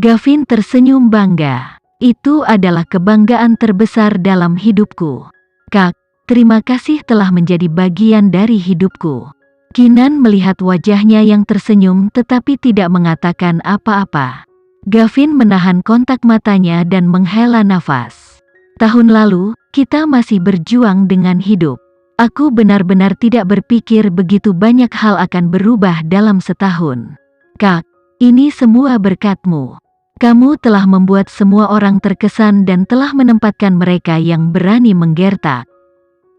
Gavin tersenyum bangga. Itu adalah kebanggaan terbesar dalam hidupku. Kak, terima kasih telah menjadi bagian dari hidupku. Keenan melihat wajahnya yang tersenyum tetapi tidak mengatakan apa-apa. Gavin menahan kontak matanya dan menghela nafas. Tahun lalu, kita masih berjuang dengan hidup. Aku benar-benar tidak berpikir begitu banyak hal akan berubah dalam setahun. Kak, ini semua berkat-Mu. Kamu telah membuat semua orang terkesan dan telah menempatkan mereka yang berani menggertak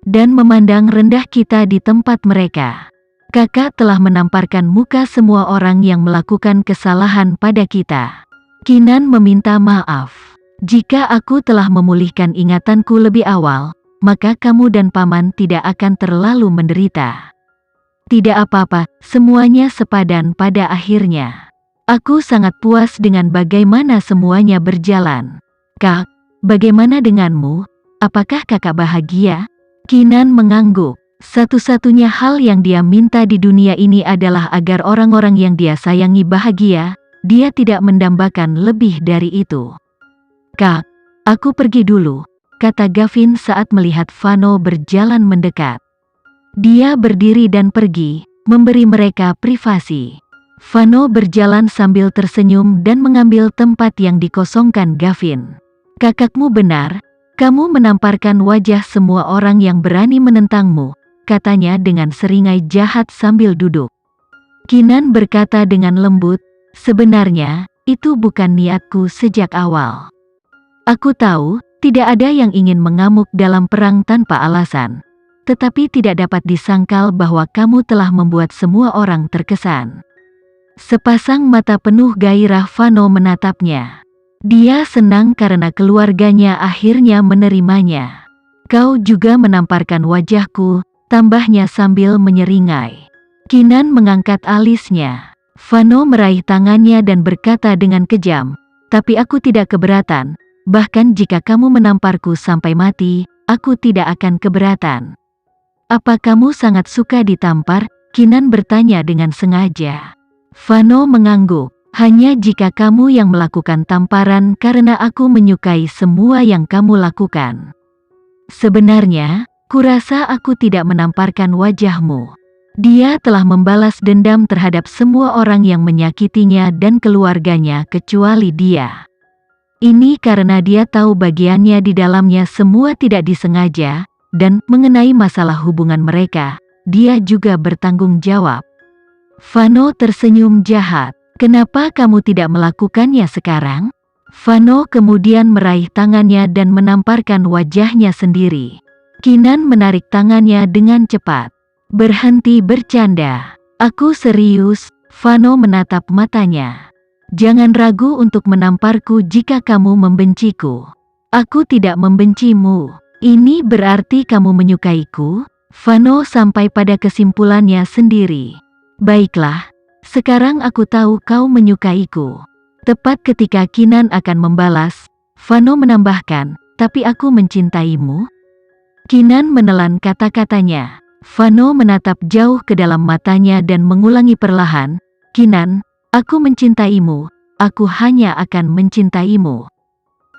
dan memandang rendah kita di tempat mereka. Kakak telah menamparkan muka semua orang yang melakukan kesalahan pada kita. Keenan meminta maaf. Jika aku telah memulihkan ingatanku lebih awal, maka kamu dan paman tidak akan terlalu menderita. Tidak apa-apa, semuanya sepadan pada akhirnya. Aku sangat puas dengan bagaimana semuanya berjalan. Kak, bagaimana denganmu? Apakah kakak bahagia? Keenan mengangguk. Satu-satunya hal yang dia minta di dunia ini adalah agar orang-orang yang dia sayangi bahagia. Dia tidak mendambakan lebih dari itu. Kak, aku pergi dulu, kata Gavin saat melihat Vano berjalan mendekat. Dia berdiri dan pergi, memberi mereka privasi. Vano berjalan sambil tersenyum dan mengambil tempat yang dikosongkan Gavin. Kakakmu benar, kamu menamparkan wajah semua orang yang berani menentangmu, katanya dengan seringai jahat sambil duduk. Keenan berkata dengan lembut, sebenarnya, itu bukan niatku sejak awal. Aku tahu, tidak ada yang ingin mengamuk dalam perang tanpa alasan. Tetapi tidak dapat disangkal bahwa kamu telah membuat semua orang terkesan. Sepasang mata penuh gairah Vano menatapnya. Dia senang karena keluarganya akhirnya menerimanya. Kau juga menamparkan wajahku, tambahnya sambil menyeringai. Keenan mengangkat alisnya. Vano meraih tangannya dan berkata dengan kejam, tapi aku tidak keberatan, bahkan jika kamu menamparku sampai mati, aku tidak akan keberatan. Apa kamu sangat suka ditampar? Keenan bertanya dengan sengaja. Vano mengangguk, hanya jika kamu yang melakukan tamparan karena aku menyukai semua yang kamu lakukan. Sebenarnya, kurasa aku tidak menamparkan wajahmu. Dia telah membalas dendam terhadap semua orang yang menyakitinya dan keluarganya kecuali dia. Ini karena dia tahu bagiannya di dalamnya semua tidak disengaja, dan mengenai masalah hubungan mereka, dia juga bertanggung jawab. Vano tersenyum jahat. Kenapa kamu tidak melakukannya sekarang? Vano kemudian meraih tangannya dan menamparkan wajahnya sendiri. Keenan menarik tangannya dengan cepat. Berhenti bercanda. Aku serius, Vano menatap matanya. Jangan ragu untuk menamparku jika kamu membenciku. Aku tidak membencimu. Ini berarti kamu menyukaiku? Vano sampai pada kesimpulannya sendiri. Baiklah, sekarang aku tahu kau menyukaiku. Tepat ketika Keenan akan membalas, Vano menambahkan, tapi aku mencintaimu. Keenan menelan kata-katanya. Vano menatap jauh ke dalam matanya dan mengulangi perlahan, Keenan, aku mencintaimu, aku hanya akan mencintaimu.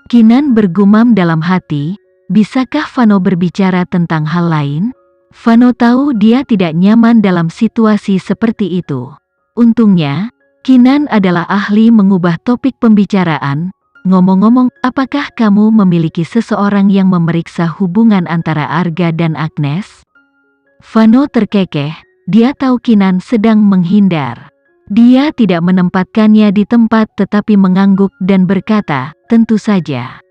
Keenan bergumam dalam hati, bisakah Vano berbicara tentang hal lain? Vano tahu dia tidak nyaman dalam situasi seperti itu. Untungnya, Keenan adalah ahli mengubah topik pembicaraan. Ngomong-ngomong, apakah kamu memiliki seseorang yang memeriksa hubungan antara Arga dan Agnes? Vano terkekeh, dia tahu Keenan sedang menghindar. Dia tidak menempatkannya di tempat tetapi mengangguk dan berkata, tentu saja.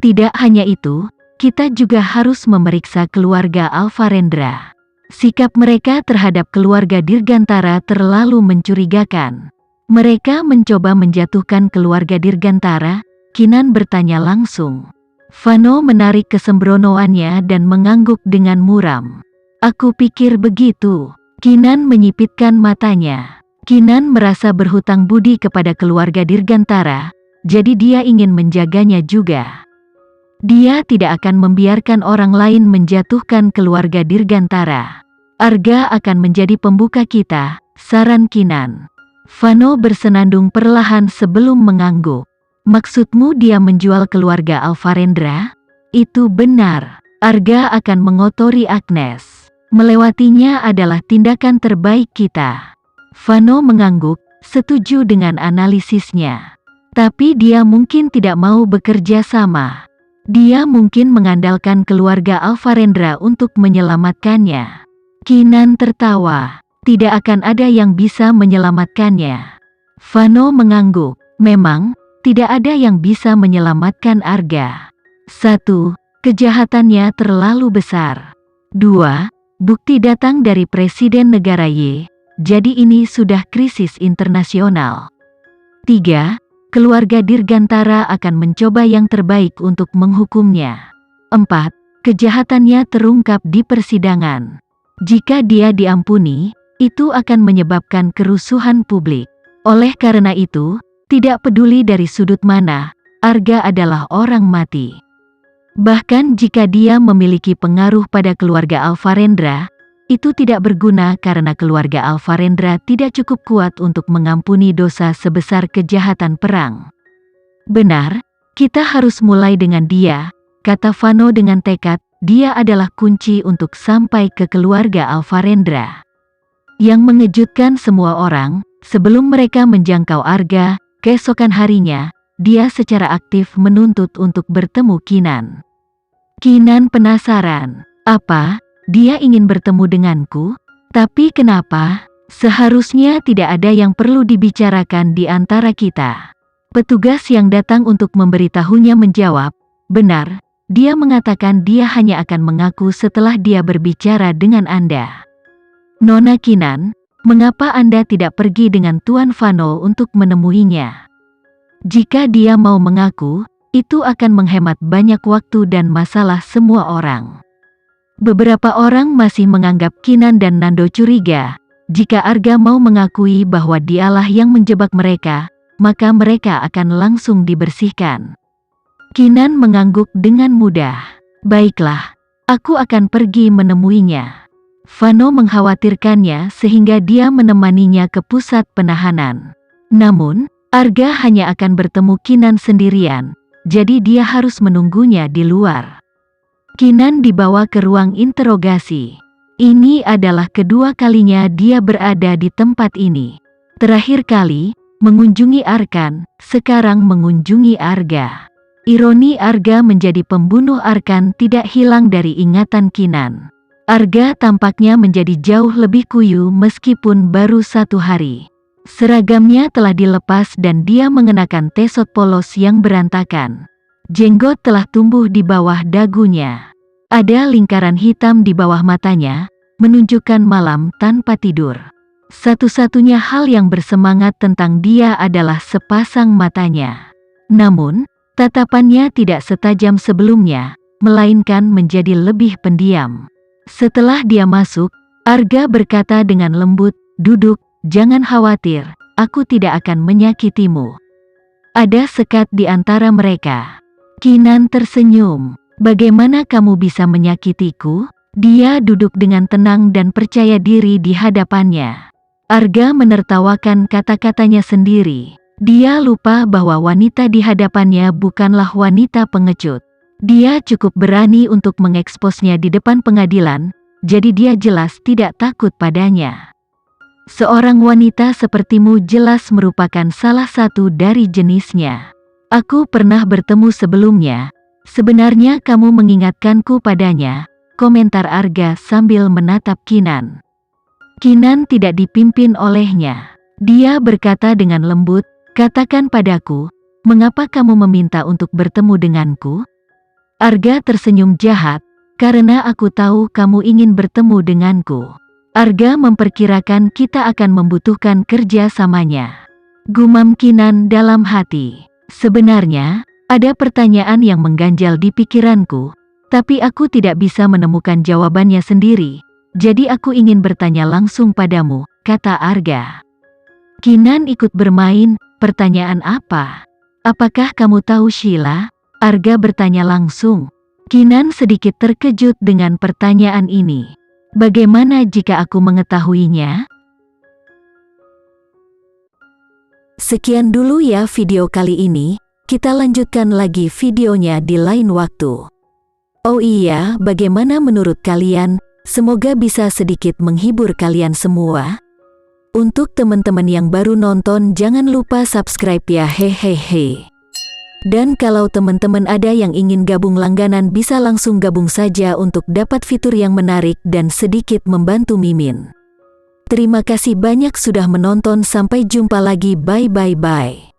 Tidak hanya itu, kita juga harus memeriksa keluarga Alvarendra. Sikap mereka terhadap keluarga Dirgantara terlalu mencurigakan. Mereka mencoba menjatuhkan keluarga Dirgantara, Keenan bertanya langsung. Vano menarik kesembronoannya dan mengangguk dengan muram. Aku pikir begitu. Keenan menyipitkan matanya. Keenan merasa berhutang budi kepada keluarga Dirgantara, jadi dia ingin menjaganya juga. Dia tidak akan membiarkan orang lain menjatuhkan keluarga Dirgantara. Arga akan menjadi pembuka kita, saran Keenan. Vano bersenandung perlahan sebelum mengangguk. Maksudmu dia menjual keluarga Alvarendra? Itu benar. Arga akan mengotori Agnes. Melewatinya adalah tindakan terbaik kita. Vano mengangguk, setuju dengan analisisnya. Tapi dia mungkin tidak mau bekerja sama. Dia mungkin mengandalkan keluarga Alvarendra untuk menyelamatkannya. Kinan tertawa. Tidak akan ada yang bisa menyelamatkannya. Vano mengangguk. Memang, tidak ada yang bisa menyelamatkan Arga. 1. Kejahatannya terlalu besar. 2. Bukti datang dari Presiden negara Y. Jadi ini sudah krisis internasional. 3. Keluarga Dirgantara akan mencoba yang terbaik untuk menghukumnya. 4. Kejahatannya terungkap di persidangan. Jika dia diampuni, itu akan menyebabkan kerusuhan publik. Oleh karena itu, tidak peduli dari sudut mana, Arga adalah orang mati. Bahkan jika dia memiliki pengaruh pada keluarga Alvarendra, itu tidak berguna karena keluarga Alvarendra tidak cukup kuat untuk mengampuni dosa sebesar kejahatan perang. Benar, kita harus mulai dengan dia, kata Vano dengan tekad. Dia adalah kunci untuk sampai ke keluarga Alvarendra. Yang mengejutkan semua orang, sebelum mereka menjangkau Arga, keesokan harinya, dia secara aktif menuntut untuk bertemu Kinan. Kinan penasaran. Apa? Dia ingin bertemu denganku? Tapi kenapa? Seharusnya tidak ada yang perlu dibicarakan di antara kita. Petugas yang datang untuk memberitahunya menjawab, benar, dia mengatakan dia hanya akan mengaku setelah dia berbicara dengan Anda. Nona Kinan, mengapa Anda tidak pergi dengan Tuan Vano untuk menemuinya? Jika dia mau mengaku, itu akan menghemat banyak waktu dan masalah semua orang. Beberapa orang masih menganggap Kinan dan Nando curiga. Jika Arga mau mengakui bahwa dialah yang menjebak mereka, maka mereka akan langsung dibersihkan. Kinan mengangguk dengan mudah. Baiklah, aku akan pergi menemuinya. Vano mengkhawatirkannya sehingga dia menemaninya ke pusat penahanan. Namun, Arga hanya akan bertemu Kinan sendirian, jadi dia harus menunggunya di luar. Kinan dibawa ke ruang interogasi. Ini adalah kedua kalinya dia berada di tempat ini. Terakhir kali, mengunjungi Arkan, sekarang mengunjungi Arga. Ironi Arga menjadi pembunuh Arkan tidak hilang dari ingatan Kinan. Arga tampaknya menjadi jauh lebih kuyu meskipun baru 1 hari. Seragamnya telah dilepas dan dia mengenakan tesot polos yang berantakan. Jenggot telah tumbuh di bawah dagunya. Ada lingkaran hitam di bawah matanya, menunjukkan malam tanpa tidur. Satu-satunya hal yang bersemangat tentang dia adalah sepasang matanya. Namun, tatapannya tidak setajam sebelumnya, melainkan menjadi lebih pendiam. Setelah dia masuk, Arga berkata dengan lembut, "Duduk, jangan khawatir, aku tidak akan menyakitimu." Ada sekat di antara mereka. Kinan tersenyum. "Bagaimana kamu bisa menyakitiku?" Dia duduk dengan tenang dan percaya diri di hadapannya. Arga menertawakan kata-katanya sendiri. Dia lupa bahwa wanita di hadapannya bukanlah wanita pengecut. Dia cukup berani untuk mengeksposnya di depan pengadilan, jadi dia jelas tidak takut padanya. Seorang wanita sepertimu jelas merupakan salah satu dari jenisnya. Aku pernah bertemu sebelumnya. Sebenarnya kamu mengingatkanku padanya, komentar Arga sambil menatap Kinan. Kinan tidak dipimpin olehnya. Dia berkata dengan lembut, "Katakan padaku, mengapa kamu meminta untuk bertemu denganku?" Arga tersenyum jahat, "Karena aku tahu kamu ingin bertemu denganku." Arga memperkirakan kita akan membutuhkan kerja samanya. Gumam Kinan dalam hati. Sebenarnya, ada pertanyaan yang mengganjal di pikiranku, tapi aku tidak bisa menemukan jawabannya sendiri, jadi aku ingin bertanya langsung padamu, kata Arga. Kinan ikut bermain, pertanyaan apa? Apakah kamu tahu Sheila? Arga bertanya langsung. Kinan sedikit terkejut dengan pertanyaan ini. Bagaimana jika aku mengetahuinya? Sekian dulu ya video kali ini, kita lanjutkan lagi videonya di lain waktu. Oh iya, bagaimana menurut kalian? Semoga bisa sedikit menghibur kalian semua. Untuk teman-teman yang baru nonton, jangan lupa subscribe ya, hehehe. Dan kalau teman-teman ada yang ingin gabung langganan, bisa langsung gabung saja untuk dapat fitur yang menarik dan sedikit membantu Mimin. Terima kasih banyak sudah menonton, sampai jumpa lagi, bye bye bye.